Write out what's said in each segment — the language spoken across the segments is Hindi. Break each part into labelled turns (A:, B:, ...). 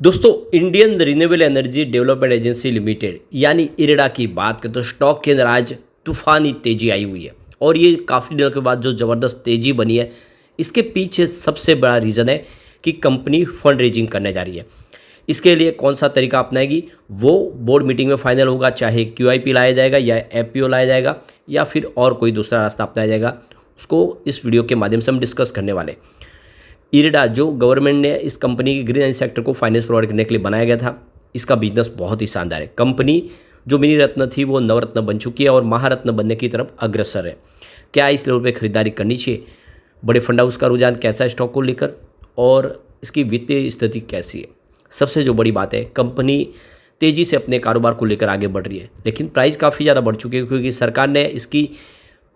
A: दोस्तों, Indian renewable energy development agency limited यानी इरेडा की बात करें तो स्टॉक के अंदर आज तूफानी तेजी आई हुई है। और ये काफ़ी दिनों के बाद जो ज़बरदस्त तेजी बनी है, इसके पीछे सबसे बड़ा रीज़न है कि कंपनी फंड रेजिंग करने जा रही है। इसके लिए कौन सा तरीका अपनाएगी वो बोर्ड मीटिंग में फाइनल होगा, चाहे QIP लाया जाएगा या FPO लाया जाएगा या फिर और कोई दूसरा रास्ता अपनाया जाएगा, उसको इस वीडियो के माध्यम से हम डिस्कस करने वाले हैं। इरेडा जो गवर्नमेंट ने इस कंपनी के ग्रीन एनर्जी सेक्टर को फाइनेंस प्रोवाइड करने के लिए बनाया गया था, इसका बिजनेस बहुत ही शानदार है। कंपनी जो मिनी रत्न थी वो नवरत्न बन चुकी है और महारत्न बनने की तरफ अग्रसर है। क्या इस लेवल पे खरीदारी करनी चाहिए? बड़े फंड हाउस का रुझान कैसा है स्टॉक को लेकर और इसकी वित्तीय स्थिति कैसी है? सबसे जो बड़ी बात है, कंपनी तेज़ी से अपने कारोबार को लेकर आगे बढ़ रही है, लेकिन प्राइस काफ़ी ज़्यादा बढ़ चुकी है क्योंकि सरकार ने इसकी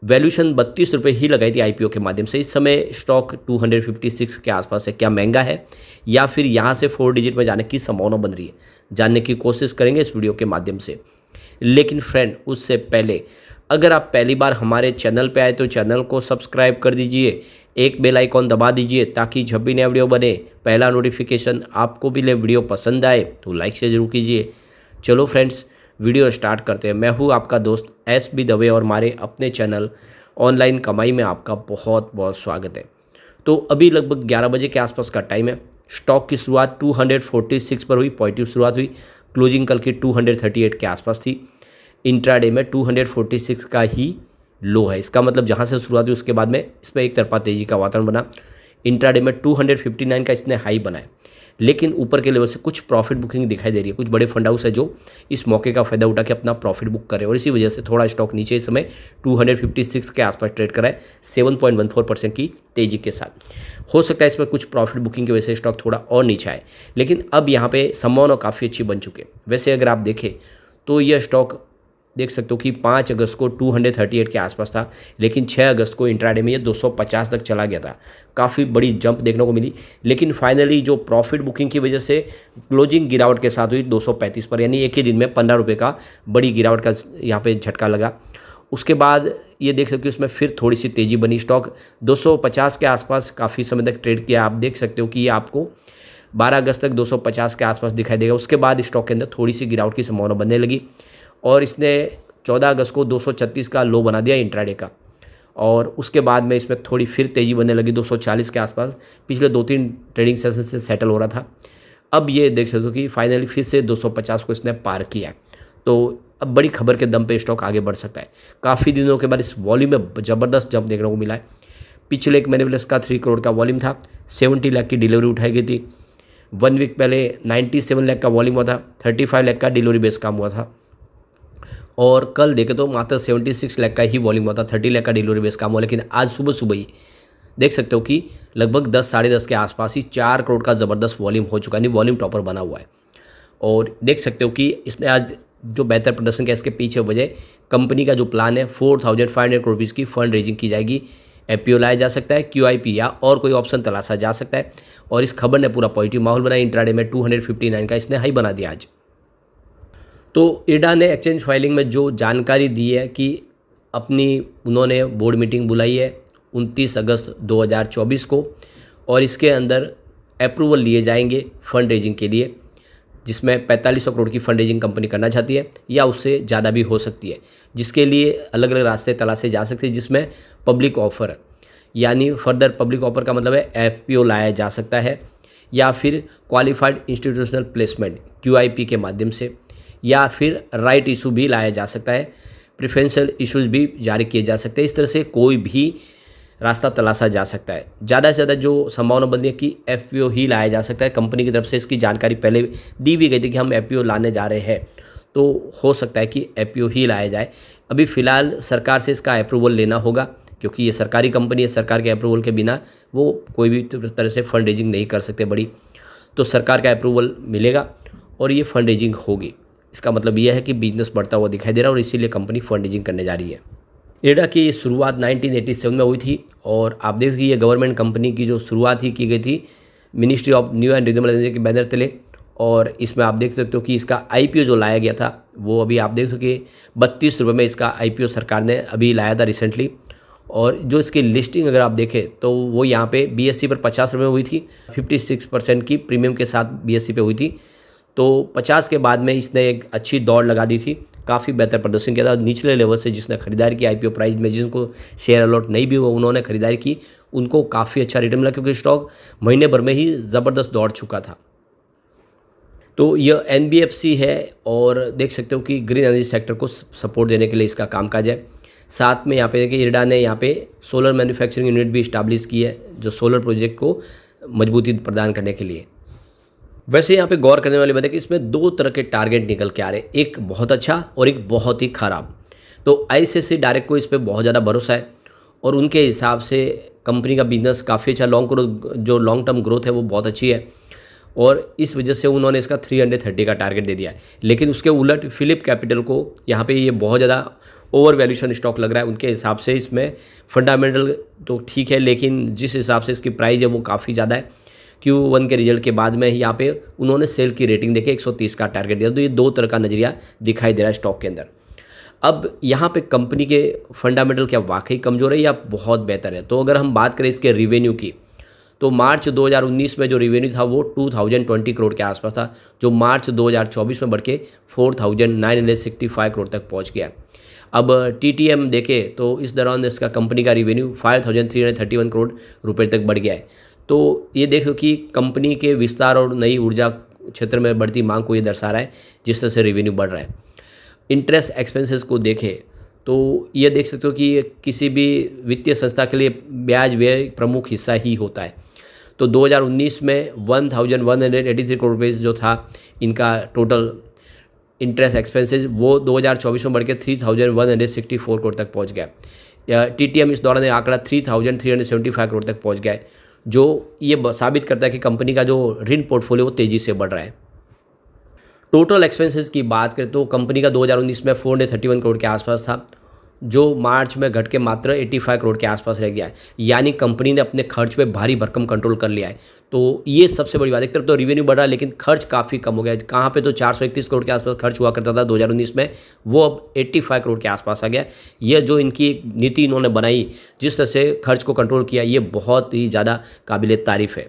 A: वैल्यूशन 32 रुपये ही लगाई थी IPO के माध्यम से। इस समय स्टॉक 256 के आसपास है। क्या महंगा है या फिर यहाँ से 4 डिजिट में जाने की संभावना बन रही है, जानने की कोशिश करेंगे इस वीडियो के माध्यम से। लेकिन फ्रेंड, उससे पहले अगर आप पहली बार हमारे चैनल पे आए तो चैनल को सब्सक्राइब कर दीजिए, एक बेल आइकॉन दबा दीजिए ताकि जब भी नया वीडियो बने पहला नोटिफिकेशन आपको भी ले। वीडियो पसंद आए तो लाइक से जरूर कीजिए। चलो फ्रेंड्स, वीडियो स्टार्ट करते हैं। मैं हूँ आपका दोस्त SB दवे और हमारे अपने चैनल ऑनलाइन कमाई में आपका बहुत बहुत स्वागत है। तो अभी लगभग 11 बजे के आसपास का टाइम है। स्टॉक की शुरुआत 246 पर हुई, पॉजिटिव शुरुआत हुई। क्लोजिंग कल की 238 के आसपास थी। इंट्राडे में 246 का ही लो है। इसका मतलब जहाँ से शुरुआत हुई उसके बाद में इसमें एक तरफा तेजी का वातावरण बना। इंट्राडे में 259 का इसने हाई बनाया, लेकिन ऊपर के लेवल से कुछ प्रॉफिट बुकिंग दिखाई दे रही है। कुछ बड़े फंड हाउस है जो इस मौके का फायदा उठा के अपना प्रॉफिट बुक कर रहे हैं और इसी वजह से थोड़ा स्टॉक नीचे इस समय 256 के आसपास ट्रेड कर रहा है 7.14% की तेजी के साथ। हो सकता है इसमें कुछ प्रॉफिट बुकिंग की वजह से स्टॉक थोड़ा और नीचे आए, लेकिन अब यहाँ पे संभावना काफ़ी अच्छी बन चुकी है। वैसे अगर आप देखें तो यह स्टॉक देख सकते हो कि 5 अगस्त को 238 के आसपास था, लेकिन 6 अगस्त को इंट्राडे में ये 250 तक चला गया था। काफ़ी बड़ी जंप देखने को मिली, लेकिन फाइनली जो प्रॉफिट बुकिंग की वजह से क्लोजिंग गिरावट के साथ हुई 235 पर, यानी एक ही दिन में 15 रुपये का बड़ी गिरावट का यहाँ पे झटका लगा। उसके बाद ये देख सकते हो उसमें फिर थोड़ी सी तेज़ी बनी। स्टॉक 250 के आसपास काफ़ी समय तक ट्रेड किया। आप देख सकते हो कि ये आपको 12 अगस्त तक 250 के आसपास दिखाई देगा। उसके बाद स्टॉक के अंदर थोड़ी सी गिरावट की संभावना बनने लगी और इसने 14 अगस्त को 236 का लो बना दिया इंट्राडे का। और उसके बाद में इसमें थोड़ी फिर तेज़ी बनने लगी 240 के आसपास। पिछले 2-3 ट्रेडिंग सेशन से सेटल हो रहा था। अब ये देख सकते हो कि फाइनली फिर से 250 को इसने पार किया है। तो अब बड़ी खबर के दम पे स्टॉक आगे बढ़ सकता है। काफ़ी दिनों के बाद इस वॉल्यूम में ज़बरदस्त जंप देखने को मिला है। पिछले एक महीने पहले इसका 3 करोड़ का वॉल्यूम था, 70 लाख की डिलीवरी उठाई गई थी। 1 वीक पहले 97 लाख का वॉल्यूम हुआ था, 35 लाख का डिलीवरी बेस काम हुआ था। और कल देखें तो मात्र 76 लाख का ही वॉल्यूम हुआ था, 30 लाख का डिलीवरी बेस काम हुआ। लेकिन आज सुबह सुबह ही देख सकते हो कि लगभग 10 साढ़े 10 के आसपास ही 4 करोड़ का ज़बरदस्त वॉल्यूम हो चुका है, यानी वॉल्यूम टॉपर बना हुआ है। और देख सकते हो कि इसने आज जो बेहतर प्रदर्शन किया, इसके पीछे वजह कंपनी का जो प्लान है 4500 करोड़ रुपीज़ की फंड रेजिंग की जाएगी। FPO लाया जा सकता है, QIP या और कोई ऑप्शन तलाशा जा सकता है। और इस खबर ने पूरा पॉजिटिव माहौल बनाया। इंट्राडे में 259 का इसने हाई बना दिया आज। तो इरेडा ने एक्सचेंज फाइलिंग में जो जानकारी दी है कि उन्होंने बोर्ड मीटिंग बुलाई है 29 अगस्त 2024 को और इसके अंदर अप्रूवल लिए जाएंगे फंड रेजिंग के लिए, जिसमें 4500 करोड़ की फंड रेजिंग कंपनी करना चाहती है या उससे ज़्यादा भी हो सकती है, जिसके लिए अलग अलग रास्ते तलाशे जा सकते हैं, जिसमें पब्लिक ऑफर है, यानी फर्दर पब्लिक ऑफर का मतलब है FPO लाया जा सकता है या फिर क्वालिफाइड इंस्टीट्यूशनल प्लेसमेंट QIP के माध्यम से, या फिर राइट इशू भी लाया जा सकता है, प्रेफरेंशियल इशूज़ भी जारी किए जा सकते हैं। इस तरह से कोई भी रास्ता तलाशा जा सकता है। ज़्यादा से ज़्यादा जो संभावना बन रही है कि FPO ही लाया जा सकता है। कंपनी की तरफ से इसकी जानकारी पहले दी भी गई थी कि हम FPO लाने जा रहे हैं, तो हो सकता है कि FPO ही लाया जाए। अभी फ़िलहाल सरकार से इसका अप्रूवल लेना होगा क्योंकि ये सरकारी कंपनी है। सरकार के अप्रूवल के बिना वो कोई भी तरह से फंड रेजिंग नहीं कर सकते बड़ी। तो सरकार का अप्रूवल मिलेगा और ये फंड रेजिंग होगी। इसका मतलब यह है कि बिजनेस बढ़ता हुआ दिखाई दे रहा है और इसीलिए कंपनी फंड रेजिंग करने जा रही है। इरेडा की शुरुआत 1987 में हुई थी और आप देख सकते ये गवर्नमेंट कंपनी की जो शुरुआत ही की गई थी ministry of new and renewable energy के बैनर तले। और इसमें आप देख सकते हो कि इसका IPO जो लाया गया था वो अभी आप देख सकते 32 रुपये में इसका IPO सरकार ने अभी लाया था रिसेंटली। और जो इसकी लिस्टिंग अगर आप देखें तो वो यहाँ पे BSE पर 50 रुपये हुई थी, 56% की प्रीमियम के साथ BSE पे हुई थी। तो 50 के बाद में इसने एक अच्छी दौड़ लगा दी थी, काफ़ी बेहतर प्रदर्शन किया था। निचले लेवल से जिसने खरीदारी की IPO प्राइस में, जिनको शेयर अलॉट नहीं भी हुआ उन्होंने खरीदारी की, उनको काफ़ी अच्छा रिटर्न मिला क्योंकि स्टॉक महीने भर में ही ज़बरदस्त दौड़ चुका था। तो यह NBFC है और देख सकते हो कि ग्रीन एनर्जी सेक्टर को सपोर्ट देने के लिए इसका कामकाज है। साथ में यहाँ पे देखिए इरडा ने यहाँ पे सोलर मैन्युफैक्चरिंग यूनिट भी इस्टाब्लिश की है, जो सोलर प्रोजेक्ट को मजबूती प्रदान करने के लिए। वैसे यहाँ पे गौर करने वाली बात है कि इसमें दो तरह के टारगेट निकल के आ रहे हैं, एक बहुत अच्छा और एक बहुत ही ख़राब। तो ICICI डायरेक्ट को इस पर बहुत ज़्यादा भरोसा है और उनके हिसाब से कंपनी का बिजनेस काफ़ी अच्छा, लॉन्ग टर्म ग्रोथ है वो बहुत अच्छी है और इस वजह से उन्होंने इसका 330 का टारगेट दे दिया है। लेकिन उसके उलट फिलिप कैपिटल को यहाँ पे ये बहुत ज़्यादा ओवर वैल्यूशन स्टॉक लग रहा है। उनके हिसाब से इसमें फंडामेंटल तो ठीक है, लेकिन जिस हिसाब से इसकी प्राइस है वो काफ़ी ज़्यादा है। Q1 के रिजल्ट के बाद में यहाँ पे उन्होंने सेल की रेटिंग देके 130 का टारगेट दिया। तो ये दो तरह का नज़रिया दिखाई दे रहा है स्टॉक के अंदर। अब यहाँ पे कंपनी के फंडामेंटल क्या वाकई कमज़ोर है या बहुत बेहतर है? तो अगर हम बात करें इसके रिवेन्यू की, तो मार्च 2019 में जो रिवेन्यू था वो 2020 करोड़ के आसपास था, जो मार्च 2024 में बढ़ के 4965 करोड़ तक पहुँच गया। अब TTM देखें तो इस दौरान इसका कंपनी का रिवेन्यू 5331 करोड़ रुपए तक बढ़ गया है। तो ये देखो कि कंपनी के विस्तार और नई ऊर्जा क्षेत्र में बढ़ती मांग को ये दर्शा रहा है, जिस तरह से रिवेन्यू बढ़ रहा है। इंटरेस्ट एक्सपेंसेस को देखें तो ये देख सकते हो कि ये किसी भी वित्तीय संस्था के लिए ब्याज व्यय प्रमुख हिस्सा ही होता है। तो 2019 में 1183 करोड़ रुपये जो था इनका टोटल इंटरेस्ट एक्सपेंसेस, वो 2024 में बढ़ के 3164 करोड़ तक पहुंच गया। TTM इस दौरान आंकड़ा 3375 करोड़ तक पहुंच गया है, जो ये साबित करता है कि कंपनी का जो ऋण पोर्टफोलियो वो तेज़ी से बढ़ रहा है। टोटल एक्सपेंसेस की बात करें तो कंपनी का 2019 में 431 करोड़ के आसपास था, जो मार्च में घट के मात्र 85 करोड़ के आसपास रह गया है। यानी कंपनी ने अपने खर्च पे भारी भरकम कंट्रोल कर लिया है। तो ये सबसे बड़ी बात है। एक तरफ तो रिवेन्यू बढ़ रहा है लेकिन खर्च काफ़ी कम हो गया है। कहाँ पे तो 431 करोड़ के आसपास खर्च हुआ करता था 2019 में, वो अब 85 करोड़ के आसपास आ गया। यह जो इनकी नीति इन्होंने बनाई, जिस तरह से खर्च को कंट्रोल किया, ये बहुत ही ज़्यादा काबिल तारीफ़ है।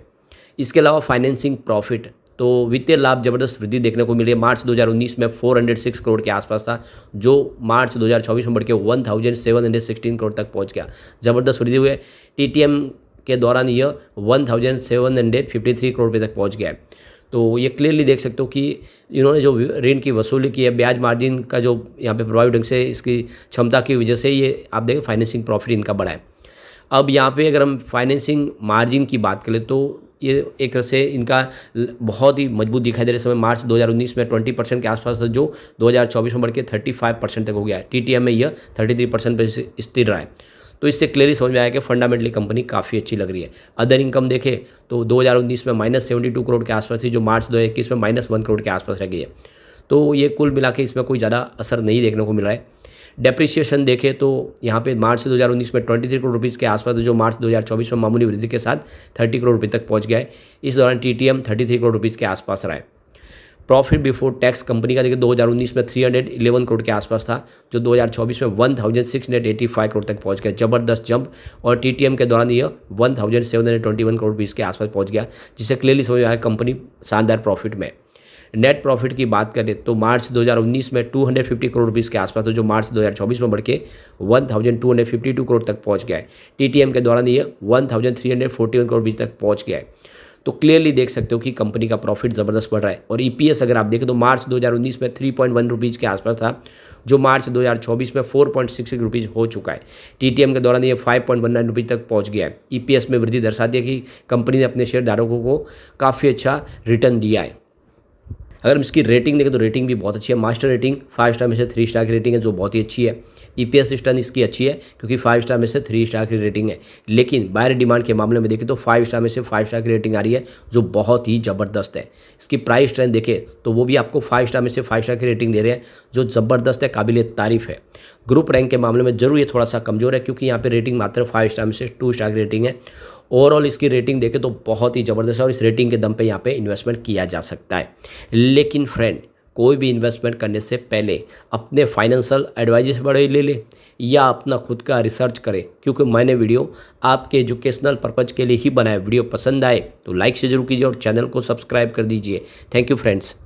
A: इसके अलावा फाइनेंसिंग प्रॉफिट, तो वित्तीय लाभ जबरदस्त वृद्धि देखने को मिली है। मार्च 2019 में 406 करोड़ के आसपास था, जो मार्च 2024 में बढ़ के 1716 करोड़ तक पहुंच गया। ज़बरदस्त वृद्धि हुई है। TTM के दौरान यह 1753 करोड़ रुपये तक पहुंच गया है। तो ये क्लियरली देख सकते हो कि इन्होंने जो ऋण की वसूली की है, ब्याज मार्जिन का जो यहाँ पे प्रभावी ढंग से इसकी क्षमता की वजह से ये आप देखें फाइनेंसिंग प्रॉफिट इनका बढ़ा है। अब यहाँ पे अगर हम फाइनेंसिंग मार्जिन की बात करें तो ये एक तरह से इनका बहुत ही मजबूत दिखाई दे रहे समय। मार्च 2019 में 20% के आसपास था, जो 2024 में बढ़ के 35% तक हो गया है। TTM में यह 33% पर स्थिर रहा है। तो इससे क्लियरली समझ में आया कि फंडामेंटली कंपनी काफ़ी अच्छी लग रही है। अदर इनकम देखें तो 2019 में -72 करोड़ के आसपास थी, जो मार्च 2021 में -1 करोड़ के आसपास रह गई है। तो ये कुल मिला के इसमें कोई ज़्यादा असर नहीं देखने को मिल रहा है। डेप्रिसिएशन देखें तो यहाँ पे मार्च 2019 में 23 करोड़ रुपीज़ के आसपास, जो मार्च 2024 में मामूली वृद्धि के साथ 30 करोड़ रुपये तक पहुँच गया है। इस दौरान TTM 33 करोड़ रुपीज़ के आसपास रहा है। प्रॉफिट बिफोर टैक्स कंपनी का देखिए 2019 में 311 करोड़ के आसपास था, जो 2024 में 1685 करोड़ तक पहुंच गया। जबरदस्त जंप। और TTM के दौरान यह 1721 करोड़ रुपीज़ के आसपास पहुंच गया, जिससे क्लियरली समझ में आया कंपनी शानदार प्रॉफिट में। नेट प्रॉफिट की बात करें तो मार्च 2019 में 250 करोड़ रुपीज़ के आसपास था, जो मार्च 2024 में बढ़ के 1252 करोड़ तक पहुंच गया है। TTM के दौरान ये 1341 करोड़ रुपीज़ तक पहुंच गया है। तो क्लियरली देख सकते हो कि कंपनी का प्रॉफिट ज़बरदस्त बढ़ रहा है। और EPS अगर आप देखें तो मार्च 2019 में 3.1 रुपीज़ के आसपास था, जो मार्च 2024 में 4.66 रुपीज़ हो चुका है। TTM के दौरान ये 5.19 रुपीज़ तक पहुंच गया है। EPS में वृद्धि दर्शाती है कि कंपनी ने अपने शेयरधारकों को काफ़ी अच्छा रिटर्न दिया है। अगर हम इसकी रेटिंग देखें तो रेटिंग भी बहुत अच्छी है। मास्टर रेटिंग 5 स्टार में से 3 स्टार की रेटिंग है, जो बहुत ही अच्छी है। EPS रिटर्न इसकी अच्छी है क्योंकि 5 स्टार में से 3 स्टार की रेटिंग है। लेकिन बायर डिमांड के मामले में देखें तो 5 स्टार में से 5 स्टार की रेटिंग आ रही है, जो बहुत ही ज़बरदस्त है। इसकी प्राइस ट्रेंड देखें तो वो भी आपको 5 स्टार में से 5 स्टार की रेटिंग दे रहे हैं, जो ज़बरदस्त है, काबिल तारीफ़ है। ग्रुप रैंक के मामले में जरूर ये थोड़ा सा कमज़ोर है, क्योंकि यहाँ पर रेटिंग मात्र 5 स्टार में से 2 स्टार की रेटिंग है। ओवरऑल इसकी रेटिंग देखें तो बहुत ही ज़बरदस्त है और इस रेटिंग के दम पे यहाँ पे इन्वेस्टमेंट किया जा सकता है। लेकिन फ्रेंड, कोई भी इन्वेस्टमेंट करने से पहले अपने फाइनेंशियल एडवाइजर बड़े ले लें या अपना खुद का रिसर्च करें, क्योंकि मैंने वीडियो आपके एजुकेशनल पर्पज़ के लिए ही बनाया। वीडियो पसंद आए तो लाइक से जरूर कीजिए और चैनल को सब्सक्राइब कर दीजिए। Thank you friends.